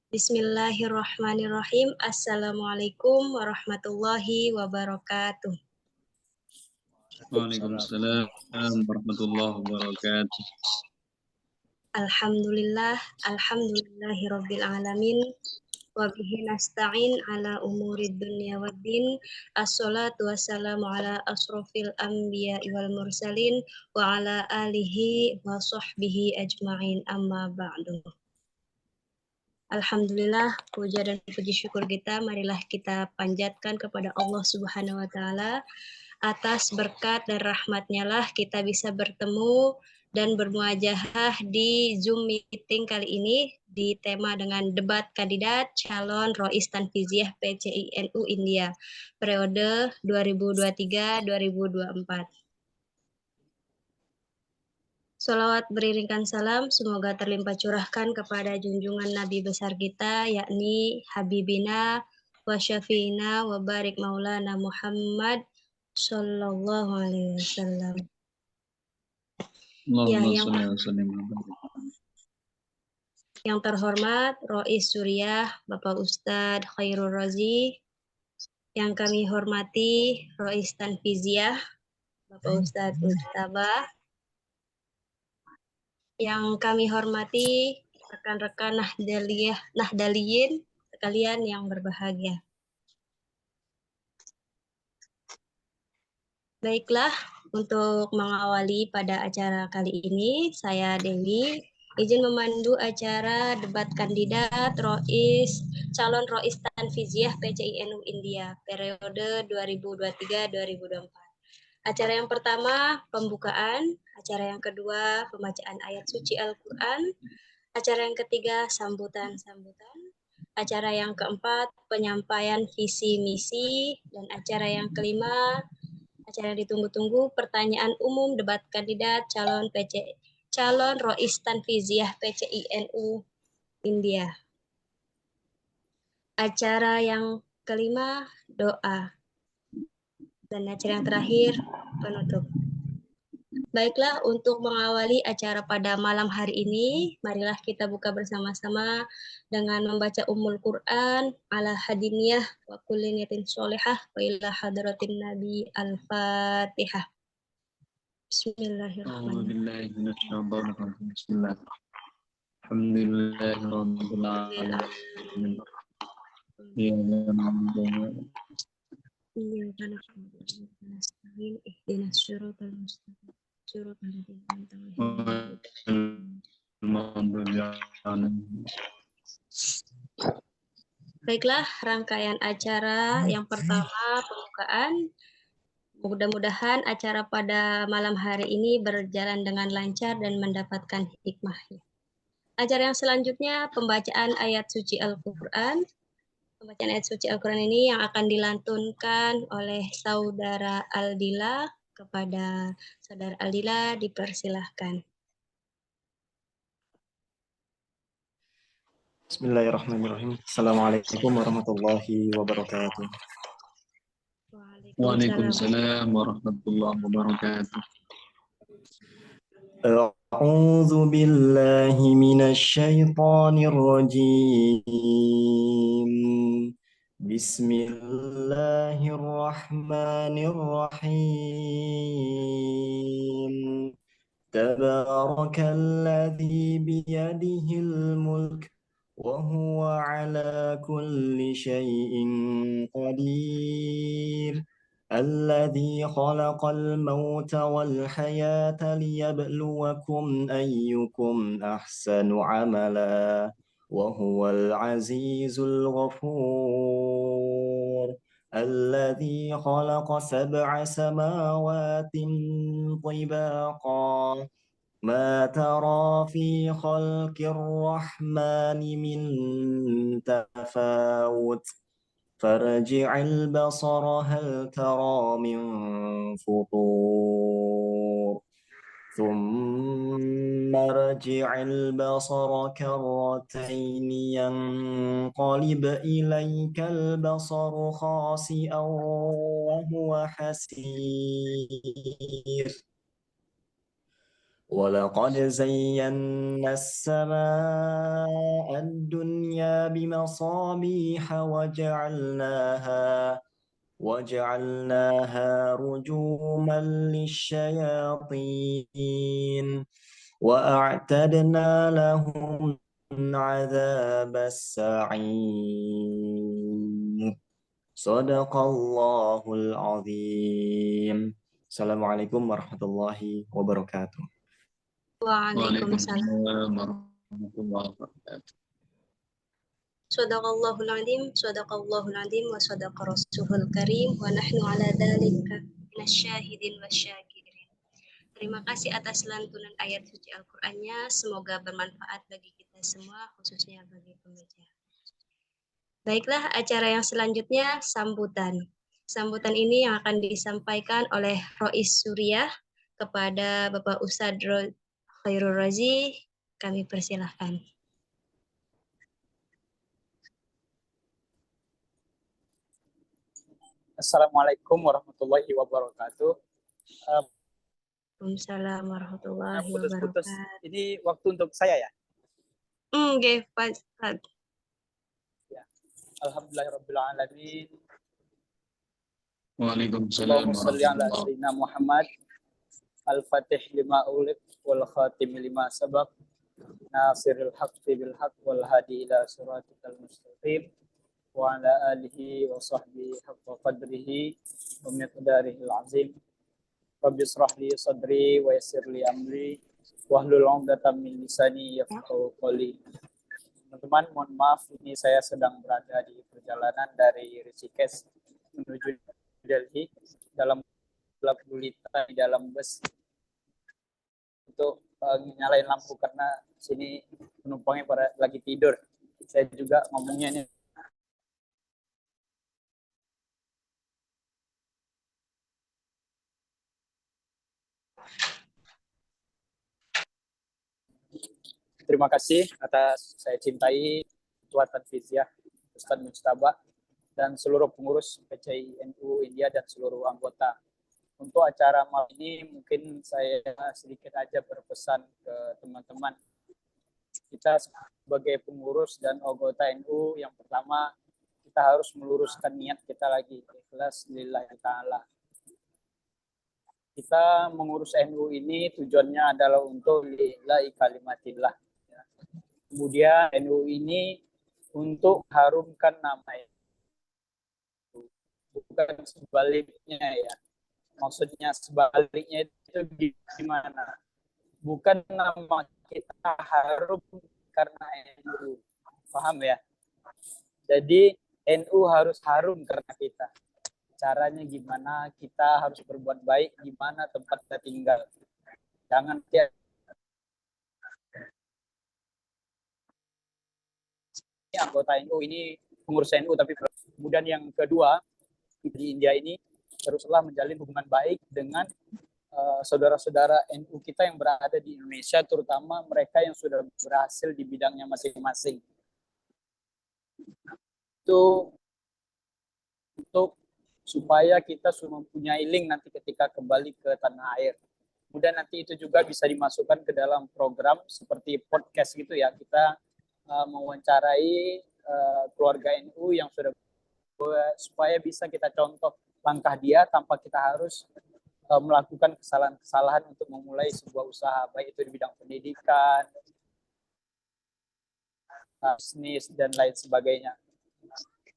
Bismillahirrahmanirrahim. Assalamualaikum warahmatullahi wabarakatuh. Waalaikumsalam warahmatullahi wabarakatuh. Alhamdulillahirabbil alamin. Wa bihi nasta'in ala umurid dunya waddin. Assalatu wassalamu ala asrofil anbiya'i wal mursalin wa ala alihi wa sahbihi ajma'in, amma ba'du. Alhamdulillah, puja dan puji syukur kita marilah kita panjatkan kepada Allah Subhanahu wa taala. Atas berkat dan rahmatnya lah kita bisa bertemu dan bermuajahah di Zoom meeting kali ini di tema dengan debat kandidat calon Rois Tanfiziah PCINU India periode 2023-2024. Sholawat beriringkan salam semoga terlimpah curahkan kepada junjungan Nabi besar kita yakni Habibina wa Syafiina wa barik maulana Muhammad Sallallahu alaihi wasallam. Ya, yang terhormat Rois Suriah Bapak Ustadz Khairul Razi, yang kami hormati Rois Tanfiziah Bapak Ustadz Mujtaba, yang kami hormati rekan-rekan Nahdaliyin sekalian yang berbahagia. Baiklah, untuk mengawali pada acara kali ini, saya Dewi izin memandu acara debat kandidat calon Rois Tanfiziah PCINU India periode 2023-2024. Acara yang pertama pembukaan, acara yang kedua pembacaan ayat suci Al-Quran, acara yang ketiga sambutan-sambutan, acara yang keempat penyampaian visi misi, dan acara yang kelima acara yang ditunggu-tunggu pertanyaan umum debat kandidat calon Rois Tanfiziah PCINU India. Acara yang kelima doa. Dan acara yang terakhir penutup. Baiklah, untuk mengawali acara pada malam hari ini, marilah kita buka bersama-sama dengan membaca Ummul Quran ala hadiniyah wa kulli niyatin sholihah wa ila hadratin Nabi Al-Fatihah. Bismillahirrahmanirrahim. Iyyaka na'budu wa iyyaka nasta'in ihdinas siratal mustaqim siratal ladzina an'amta 'alaihim. Baiklah, rangkaian acara yang pertama pembukaan. Mudah-mudahan acara pada malam hari ini berjalan dengan lancar dan mendapatkan hikmahnya. Acara yang selanjutnya pembacaan ayat suci Al-Quran. Pembacaan ayat suci Al-Quran ini yang akan dilantunkan oleh Saudara Aldila. Kepada Saudara Aldila dipersilahkan. Bismillahirrahmanirrahim. Assalamualaikum warahmatullahi wabarakatuh. Waalaikumsalam warahmatullahi wabarakatuh. A'udzu billahi minasy syaithanir rajim. Bismillahirrahmanirrahim. Tabarakalladzi biyadihil mulk وهو على كل شيء قدير الذي خلق الموت والحياة ليبلوكم أيكم أحسن عملا وهو العزيز الغفور الذي خلق 7 سماوات طباقا ما ترى في خلق الرحمن من تفاوت فارجع البصر هل ترى من فطور ثم ارجع البصر كرتين ينقلب إليك البصر خاسئا وهو حسير ولقد زينا السماء الدنيا بمصابيح وجعلناها رجوما للشياطين وأعتدنا لهم عذاب السعير صدق الله العظيم. Assalamualaikum warahmatullahi wabarakatuh. Waalaikumsalam. Waalaikumsalam warahmatullahi wabarakatuh. Sadaqallahul azim, sadaqallahul azim, wa sadaqa rasulul karim, wa nahnu ala dzalika minasyahidin wasyakirin. Terima kasih atas lantunan ayat suci Al-Qur'annya. Semoga bermanfaat bagi kita semua, khususnya bagi pembaca. Baiklah, acara yang selanjutnya sambutan. Sambutan ini yang akan disampaikan oleh Rois Suriah kepada Bapak Ustadz Khairul Razi. Kami persilahkan. Assalamualaikum warahmatullahi wabarakatuh. Waalaikumsalam warahmatullahi Putus-putus. wabarakatuh. Ini waktu untuk saya ya? Oke, Pak Ustadz. Ya. Alhamdulillahirrabbilalamin. Waalaikumsalam Allahumma salli ala warahmatullahi sayyidina Muhammad. Al-Fatih lima ulik wal khatim lima sabab. Nasirul haqqi bil haqq wal hadi ila siratikal mustaqim. Wa ala alihi wa sahbihi haqqa qadrihi wa miqdarihil azim. Rabbi israh li sadri wa yassir li amri wahlul 'uqdatam min lisani yafqahu qawli. Teman-teman, mohon maaf, ini saya sedang berada di perjalanan dari Rishikesh menuju Delhi dalam gelap gulita di dalam bus untuk nyalain lampu karena sini penumpangnya pada lagi tidur. Saya juga ngomongnya ini terima kasih atas saya cintai Ketua Tanfiziah Ustadz Mujtaba dan seluruh pengurus PCI NU India dan seluruh anggota. Untuk acara malam ini mungkin saya sedikit aja berpesan ke teman-teman. Kita sebagai pengurus dan anggota NU, yang pertama kita harus meluruskan niat kita lagi, ikhlas lillahi ta'ala. Kita mengurus NU ini tujuannya adalah untuk lillahi kalimatillah. Kemudian NU ini untuk harumkan nama itu, bukan sebaliknya ya. Maksudnya sebaliknya itu gimana? Bukan nama kita harum karena NU, paham ya? Jadi NU harus harum karena kita. Caranya gimana? Kita harus berbuat baik di mana tempat kita tinggal. Jangan anggota NU ini pengurus NU, tapi kemudian yang kedua di India ini teruslah menjalin hubungan baik dengan saudara-saudara NU kita yang berada di Indonesia, terutama mereka yang sudah berhasil di bidangnya masing-masing. Itu untuk supaya kita sudah mempunyai link nanti ketika kembali ke tanah air. Kemudian nanti itu juga bisa dimasukkan ke dalam program seperti podcast gitu ya. Kita mewawancarai keluarga NU yang sudah, supaya bisa kita contoh langkah dia tanpa kita harus melakukan kesalahan-kesalahan untuk memulai sebuah usaha, baik itu di bidang pendidikan, bisnis, dan lain sebagainya.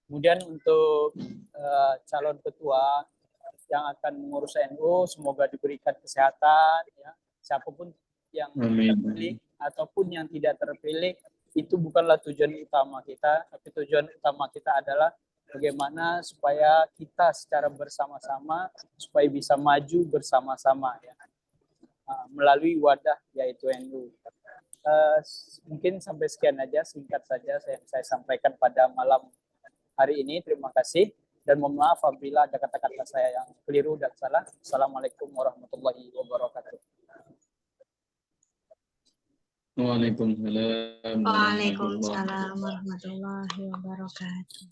Kemudian untuk calon ketua yang akan mengurus NU, semoga diberikan kesehatan, ya. Siapapun yang terpilih ataupun yang tidak terpilih, itu bukanlah tujuan utama kita, tapi tujuan utama kita adalah bagaimana supaya kita secara bersama-sama supaya bisa maju bersama-sama ya, melalui wadah yaitu NU. Mungkin sampai sekian aja, singkat saja saya sampaikan pada malam hari ini. Terima kasih dan mohon maaf apabila ada kata-kata saya yang keliru dan salah. Assalamualaikum warahmatullahi wabarakatuh. Waalaikumsalam warahmatullahi wabarakatuh.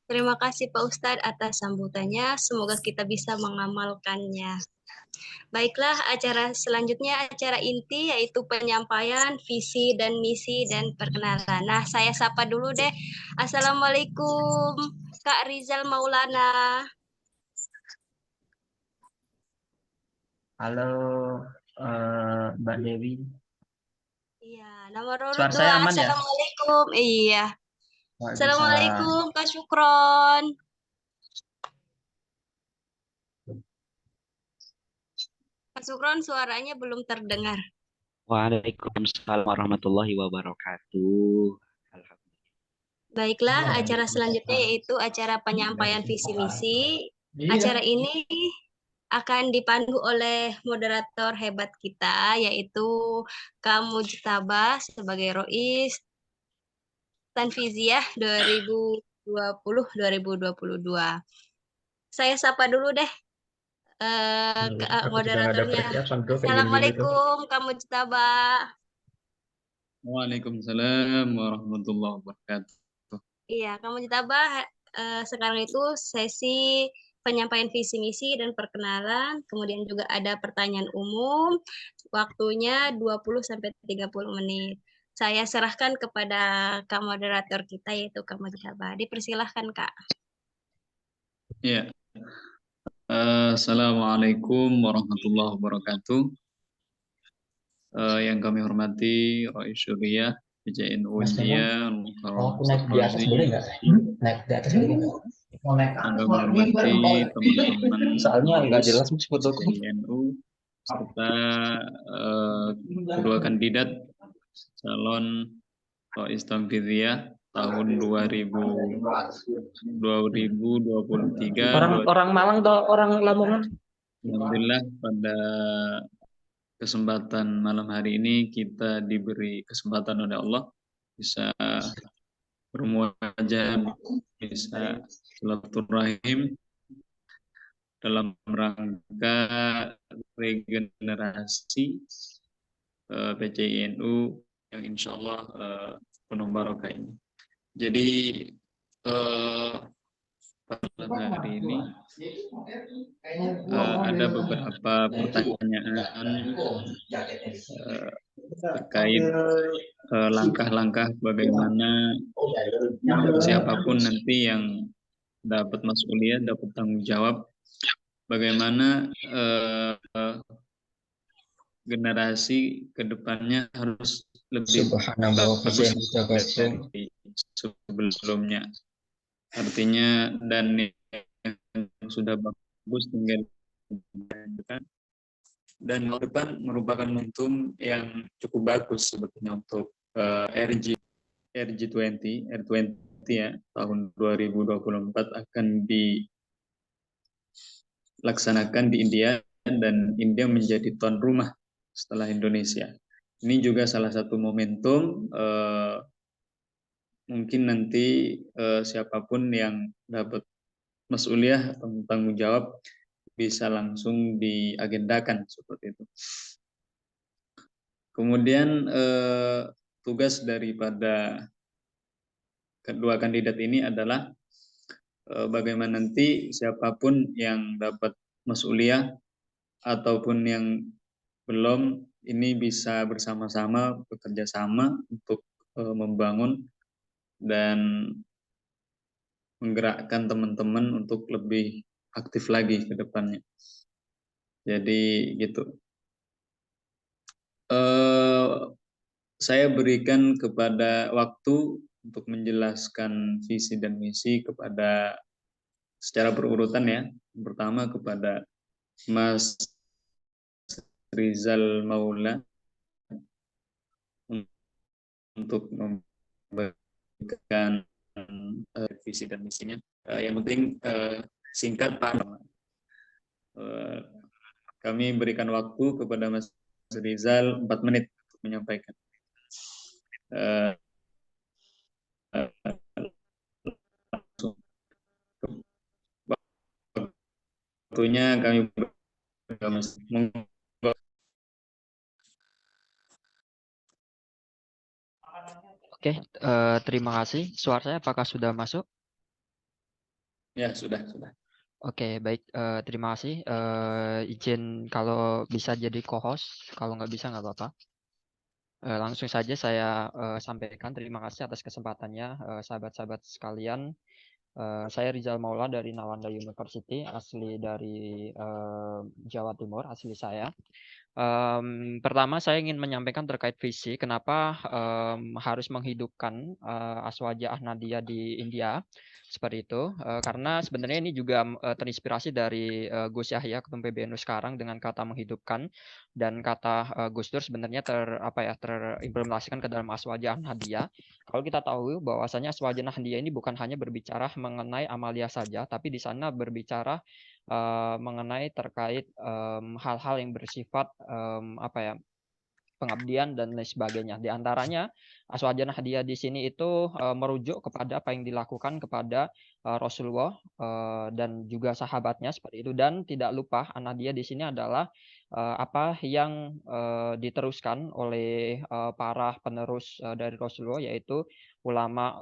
Terima kasih Pak Ustadz atas sambutannya. Semoga kita bisa mengamalkannya. Baiklah, acara selanjutnya acara inti yaitu penyampaian visi dan misi dan perkenalan. Nah, saya sapa dulu deh. Assalamualaikum, Kak Rizal Maulana. Halo, Mbak Dewi. Iya, nomor urut Suara saya 2. aman ya? Assalamualaikum. Iya. Waalaikumsalam. Assalamualaikum, Kak Syukron. Kak Syukron, suaranya belum terdengar. Waalaikumsalam warahmatullahi wabarakatuh. Baiklah, acara selanjutnya yaitu acara penyampaian visi misi. Acara ini akan dipandu oleh moderator hebat kita, yaitu Kak Mujtaba sebagai Rois Tanfiziah 2020-2022. Saya sapa dulu deh moderatornya. Assalamualaikum Kak Mujtaba. Waalaikumsalam warahmatullahi wabarakatuh. Iya, Kak Mujtaba, sekarang itu sesi penyampaian visi misi dan perkenalan, kemudian juga ada pertanyaan umum, waktunya 20-30 menit. Saya serahkan kepada Kak moderator kita yaitu Kak Mujtaba. Dipersilahkan Kak. Ya. Assalamualaikum warahmatullahi wabarakatuh. Yang kami hormati Rois Syuriah, PJNU Undia, Aku naik di atas boleh nggak? Naik di atas boleh nggak? Mau naik ke atas, Anda menghormati teman-teman Soalnya nggak jelas fotoku. PJNU serta kedua kandidat calon Rois Tanfiziah tahun 2023. Orang Malang atau orang Lamongan? Alhamdulillah pada kesempatan malam hari ini kita diberi kesempatan oleh Allah bisa bermuajah, bisa silaturahim dalam rangka regenerasi PCINU yang insya Allah penuh barokah ini. Jadi pada hari ini ada beberapa pertanyaan terkait langkah-langkah bagaimana siapapun nanti yang dapat mas'uliyah, dapat tanggung jawab, bagaimana generasi kedepannya harus lebih bagus dari sebelumnya. Artinya dan yang sudah bagus tinggal dan ke depan merupakan momentum yang cukup bagus sebetulnya untuk R20 ya, tahun 2024 akan dilaksanakan di India dan India menjadi tuan rumah setelah Indonesia. Ini juga salah satu momentum mungkin nanti siapapun yang dapat mas'uliyah atau tanggung jawab bisa langsung diagendakan seperti itu. Kemudian tugas daripada kedua kandidat ini adalah bagaimana nanti siapapun yang dapat mas'uliyah ataupun yang belum ini bisa bersama-sama bekerja sama untuk membangun dan menggerakkan teman-teman untuk lebih aktif lagi ke depannya. Jadi gitu. Saya berikan kepada waktu untuk menjelaskan visi dan misi kepada secara berurutan ya. Pertama kepada Mas Rizal Maula untuk memberikan visi dan misinya. Yang penting singkat Pak. Kami berikan waktu kepada Mas Rizal 4 menit untuk menyampaikan. Waktunya kami berikan Mas. Oke, terima kasih. Suara saya apakah sudah masuk? Ya, sudah. Oke, baik. Terima kasih. Izin kalau bisa jadi co-host, kalau nggak bisa nggak apa-apa. Langsung saja saya sampaikan terima kasih atas kesempatannya, sahabat-sahabat sekalian. Saya Rizal Maula dari Nalanda University, asli dari Jawa Timur, asli saya. Pertama saya ingin menyampaikan terkait visi kenapa harus menghidupkan Aswaja Ahmadiyah di India seperti itu. Karena sebenarnya ini juga terinspirasi dari Gus Yahya Ketum PBNU sekarang dengan kata menghidupkan, dan kata Gus Dur sebenarnya terimplementasikan ke dalam Aswaja Ahmadiyah. Kalau kita tahu bahwasanya Aswaja Ahmadiyah ini bukan hanya berbicara mengenai amalia saja, tapi di sana berbicara mengenai terkait hal-hal yang bersifat pengabdian dan lain sebagainya. Di antaranya Aswaja Ahmadiyah di sini itu merujuk kepada apa yang dilakukan kepada Rasulullah dan juga sahabatnya seperti itu, dan tidak lupa Ahmadiyah di sini adalah apa yang diteruskan oleh para penerus dari Rasulullah, yaitu ulama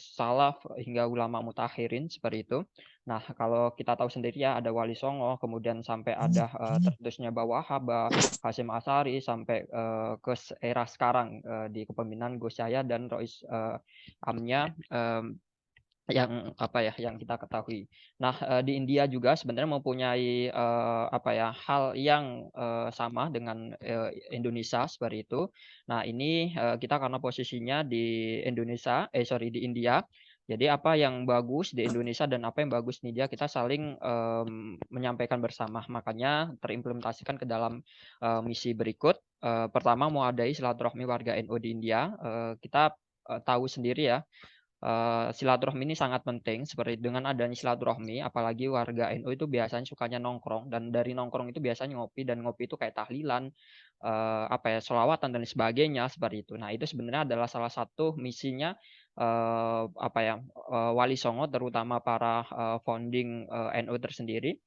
salaf hingga ulama mutakhirin seperti itu. Nah, kalau kita tahu sendiri ya, ada Wali Songo, kemudian sampai ada tertusnya Wahhab, Hasyim Asy'ari, sampai ke era sekarang di kepemimpinan Gus Yahya dan Rois Amnya, yang kita ketahui. Nah, di India juga sebenarnya mempunyai hal yang sama dengan Indonesia seperti itu. Nah, ini kita karena posisinya di di India. Jadi apa yang bagus di Indonesia dan apa yang bagus di India kita saling menyampaikan bersama. Makanya terimplementasikan ke dalam misi berikut. Pertama, mewadai silaturahmi warga NU di India. Kita tahu sendiri ya, silaturahmi ini sangat penting. Seperti dengan adanya silaturahmi, apalagi warga NU itu biasanya sukanya nongkrong, dan dari nongkrong itu biasanya ngopi, dan ngopi itu kayak tahlilan, sholawatan dan sebagainya seperti itu. Nah, itu sebenarnya adalah salah satu misinya Wali Songo, terutama para founding NU tersendiri,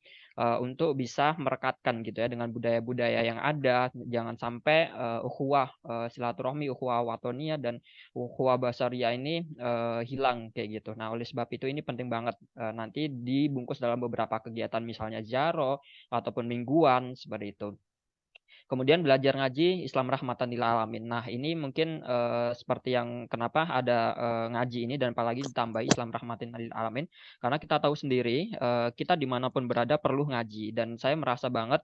untuk bisa merekatkan gitu ya dengan budaya-budaya yang ada. Jangan sampai ukhuwah silaturahmi, ukhuwah watoniyah dan ukhuwah basariyah ini hilang kayak gitu. Nah, oleh sebab itu ini penting banget nanti dibungkus dalam beberapa kegiatan, misalnya jaro ataupun mingguan seperti itu. Kemudian belajar ngaji Islam rahmatan lil alamin. Nah, ini mungkin seperti yang kenapa ada ngaji ini, dan apalagi ditambah Islam rahmatan lil alamin, karena kita tahu sendiri kita dimanapun berada perlu ngaji, dan saya merasa banget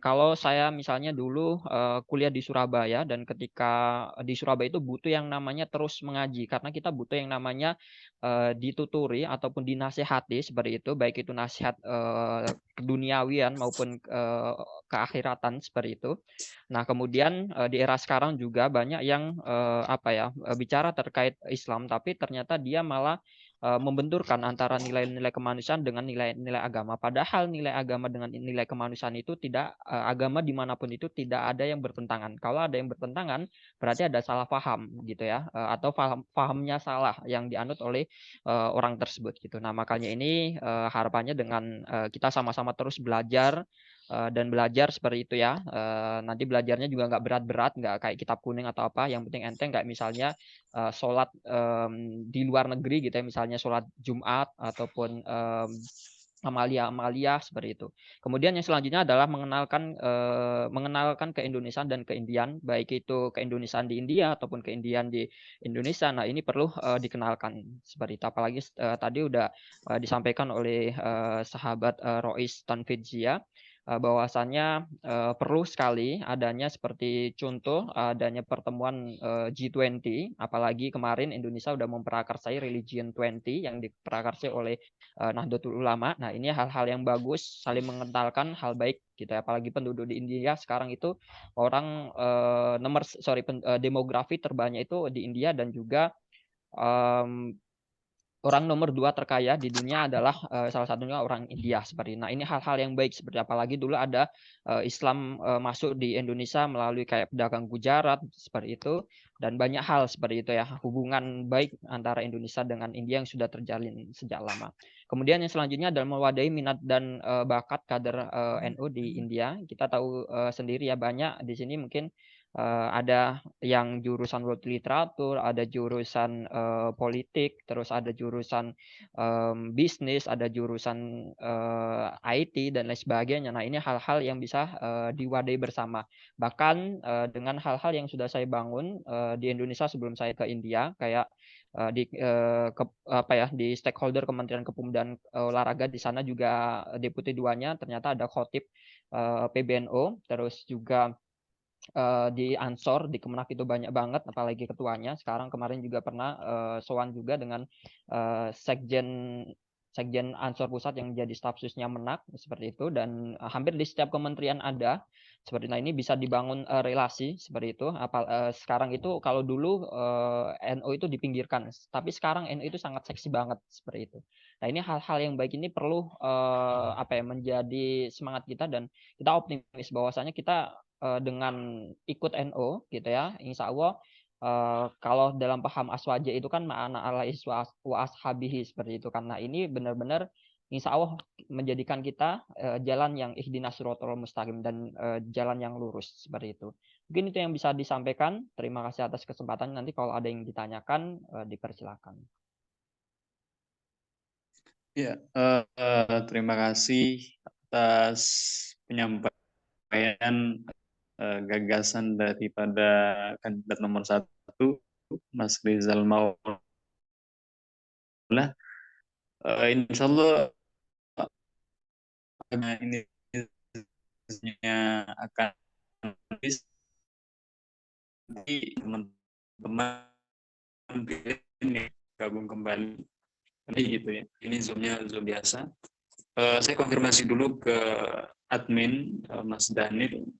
kalau saya misalnya dulu kuliah di Surabaya, dan ketika di Surabaya itu butuh yang namanya terus mengaji, karena kita butuh yang namanya dituturi ataupun dinasehati seperti itu, baik itu nasihat keduniawian maupun keakhiratan seperti itu. Nah, kemudian di era sekarang juga banyak yang bicara terkait Islam, tapi ternyata dia malah membenturkan antara nilai-nilai kemanusiaan dengan nilai-nilai agama. Padahal nilai agama dengan nilai kemanusiaan itu tidak, agama dimanapun itu tidak ada yang bertentangan. Kalau ada yang bertentangan, berarti ada salah paham gitu ya, atau pahamnya salah yang dianut oleh orang tersebut gitu. Nah, makanya ini harapannya dengan kita sama-sama terus belajar dan belajar seperti itu ya. Nanti belajarnya juga nggak berat-berat, nggak kayak kitab kuning atau apa. Yang penting enteng, kayak misalnya sholat di luar negeri gitu ya, misalnya sholat Jumat ataupun amalia-amalia seperti itu. Kemudian yang selanjutnya adalah mengenalkan keindonesiaan dan keindian, baik itu keindonesiaan di India ataupun keindian di Indonesia. Nah, ini perlu dikenalkan seperti itu. Apalagi tadi udah disampaikan oleh sahabat Rois Tanfidzia, bahwasannya perlu sekali adanya seperti contoh adanya pertemuan G20, apalagi kemarin Indonesia sudah memprakarsai Religion 20 yang diprakarsai oleh Nahdlatul Ulama. Nah, ini hal-hal yang bagus, saling mengentalkan hal baik gitu ya. Apalagi penduduk di India sekarang itu orang demografi terbanyak itu di India, dan juga orang nomor 2 terkaya di dunia adalah salah satunya orang India seperti ini. Nah, ini hal-hal yang baik, seperti apalagi dulu ada Islam masuk di Indonesia melalui kayak pedagang Gujarat seperti itu, dan banyak hal seperti itu ya, hubungan baik antara Indonesia dengan India yang sudah terjalin sejak lama. Kemudian yang selanjutnya adalah mewadai minat dan bakat kader NU di India. Kita tahu sendiri ya, banyak di sini mungkin Ada yang jurusan world literatur, ada jurusan politik, terus ada jurusan bisnis, ada jurusan IT dan lain sebagainya. Nah, ini hal-hal yang bisa diwadahi bersama. Bahkan dengan hal-hal yang sudah saya bangun di Indonesia sebelum saya ke India, kayak di stakeholder Kementerian Kepemudaan Olahraga, di sana juga deputi 2-nya ternyata ada khotib PBNO, terus juga di Ansor di Kemenak itu banyak banget, apalagi ketuanya. Sekarang kemarin juga pernah sowan juga dengan Sekjen Ansor Pusat yang jadi staf susnya Menak seperti itu, dan hampir di setiap kementerian ada seperti. Nah, ini bisa dibangun relasi seperti itu. Sekarang itu kalau dulu NU itu dipinggirkan, tapi sekarang NU itu sangat seksi banget seperti itu. Nah, ini hal-hal yang baik ini perlu menjadi semangat kita, dan kita optimis bahwasanya kita dengan ikut NU gitu ya, insya Allah kalau dalam paham aswaja itu kan ma'ana alaihi wa ashabihi seperti itu. Karena ini benar-benar insya Allah menjadikan kita jalan yang ihdinas siratal mustaqim, dan jalan yang lurus seperti itu. Mungkin itu yang bisa disampaikan. Terima kasih atas kesempatan. Nanti kalau ada yang ditanyakan dipersilakan. Ya, terima kasih atas penyampaian gagasan daripada kandidat nomor 1, Mas Rizal Maula. Insya Allah ini akan habis, nanti teman-teman ini gabung kembali. Ini gitu ya. Ini Zoom-nya Zoom biasa. Saya konfirmasi dulu ke admin Mas Danil